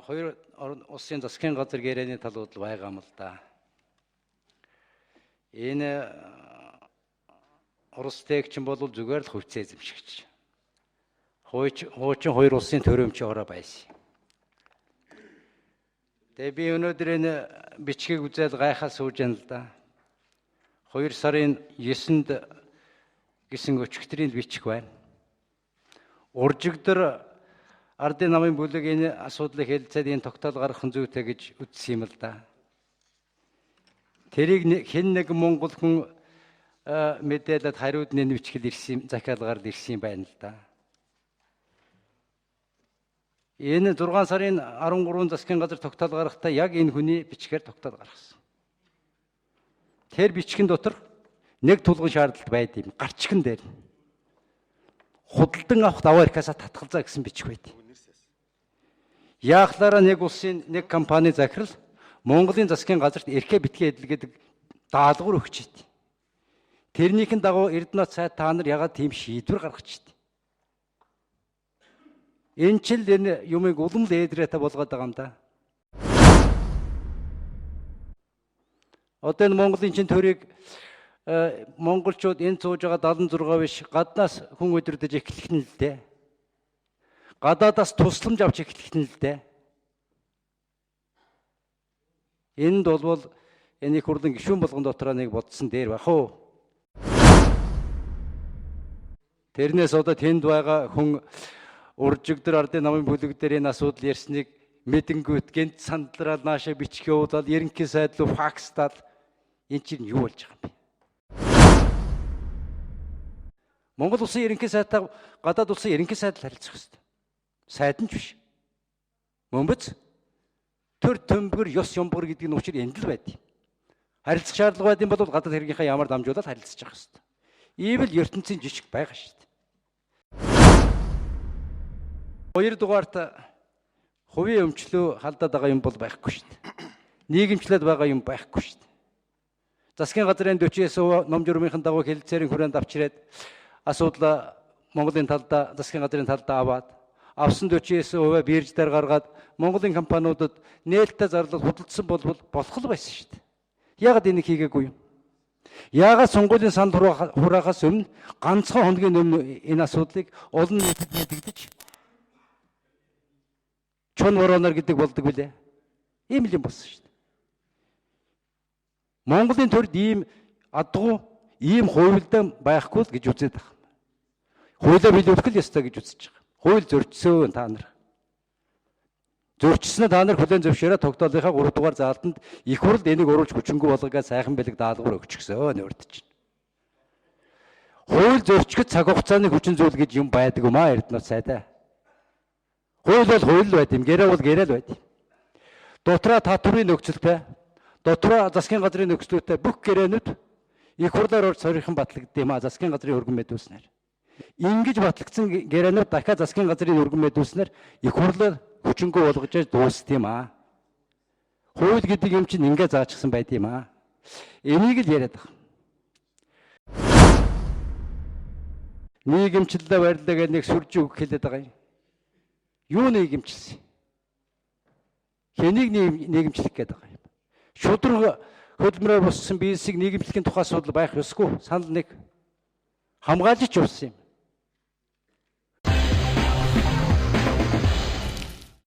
хоёр улсын засгийн газар гэрээний талууд байгаа юм л да. Энэ Орос тээгчин бол зүгээр л хувьцаа эзэмшигч. Хуучин хоёр улсын төрөмчөөрөө байсан. Тэгээ би өнөөдөр энэ бичгийг үзээд гайхал сууж байна л да. 2 сарын 9-нд гэсэн өчигдрийн бичих байна. Уржигдэр ардын намын бүлэг энэ асуудлыг хэлцээд энэ тогтоол гаргах зүйтэй гэж үзсэн юм л да. Тэрийг хэн нэг монгол хүн мэдээлэлд хариуд нь бичгэл ирсэн, захиалгаар ирсэн байна л да. Энэ 6 сарын 13 засгийн газар тогтоол гаргахдаа яг энэ хүний бичгээр тогтоол гаргасан. Тэр бичгэн дотор нэг тулгын шаардлага байд юм. Гарчган дээр худалдан авах даваа эрхээсээ татгалзаа гэсэн бичих байд. Яахлаараа нэг улсын нэг компани захирал Монголын засгийн газарт эрхээ битгий эдэлгээд даалгавар өгч ийт. Тэрнийхэн дагуу Эрдэнэт сайд та нар ягаад тийм шийдвэр гаргаж ийт. Энэ ч л энэ юмыг улам л ээдрээтэй болгоод байгаа юм да. Одоо энэ Монголын чин төрийг монголчууд энэ сууж байгаа 76 биш гаднаас хүн өдөрдөж эхлэх нь л дээ. Гадаадаас тусламж авч эхлэх нь л дээ. Энд бол энийг хурлын гишүүн болгон дотроо нэг бодсон дээр байх уу. Тэрнээс одоо тэнд байгаа хүн уржигдэр ардын намын бүлэг дээр энэ асуудал ярьсныг мэдэнгүүт гэнт сандраад наашаа бичих явуулаад ерөнхий сайд руу факстаад энэ чинь юу болж байгаа юм бэ? Монгол улсын ерөнхий сайдтай гадаад улсын ерөнхий сайд харилцах хэрэгтэй. Сайд нь биш. Мөнбөц төр төмбөр ёс юмбөр гэдэг нь учир энд л байд. Харилцах шаардлага байд юм бол гадаад хэргийнхаа ямар дамжуулаад харилцаж явах хэрэгтэй. Ийвэл ертөнцийн жишг байгаа шүү дээ. Хоёрдугаарт хувийн өмчлөө халдаад байгаа юм бол байхгүй шүү дээ. Нийгэмчлээд байгаа юм байхгүй шүү дээ. Засгийн газрын 49% ном журмынхын дагуу хэлэлцээрийн хүрээнд авчирээд асуудал Монголын талдаа засгийн газрын талдаа аваад авсан 49% бирж дээр гаргаад Монголын компаниудад нээлттэй зарлал худалдсан бол болох л байсан шүү дээ. Яагаад энийг хийгээгүй юм? Яагаад сонгуулийн санал хураахаас өмнө ганцхан хоногийн өмнө энэ асуудлыг олон нийтэд мэдэгдэж чон вороноор гэдэг болдог билээ. Ийм л юм болсон шүү дээ. Монголын төрд ийм адгуу ийм хуйлдан байхгүй л гэж үзээд байгаа. Хуулиар биелүүлэх л ёстой гэж үзэж байгаа. Хууль зөрчсөн та нар. Зөрчснөө та нар хүлээн зөвшөөрөө тогтоолынхаа 3 дугаар заалтанд их хурл энийг оруулж хүчингүй болгогаа сайхан бэлэг даалгавар өгчихсөн нөөрдөж. Хууль зөрчгөд цаг хугацааны хүчин зүйл гэж юм байдаг юм аа Эрдэнэт сайдаа. Хууль бол хууль байд юм, гэрээ бол гэрээ л байд. Дотроо татврын нөхцөлтэй, дотроо засгийн газрын нөхцлөөтэй бүх гэрээнүүд их хурлаар орж сорьхон батлагдсан юм аа засгийн газрын өргөн мэдүүлснээр. Ингэж батлагдсан гэрээнүүд дахиад засгийн газрын өргөн мэдүүлснээр их хурлаар хүчингү болгож дууст юм аа. Хууль гэдэг юм чинь ингэ заачсан байд юм аа. Энийг л яриад байгаа. Нийгэмчлэлээ барилдаа гэдэг нэг сүрж өгөх хэлээд байгаа юм. Юу нийгэмчилсэн? Хэнийг нийгэмчлэх гэдэг байгаа юм. Шудраг хөдөлмөрөөр боссон бизнесийг нийгэмчлэхийн тухай асуудал байх ёсгүй. Санал нэг хамгаалж явсан юм.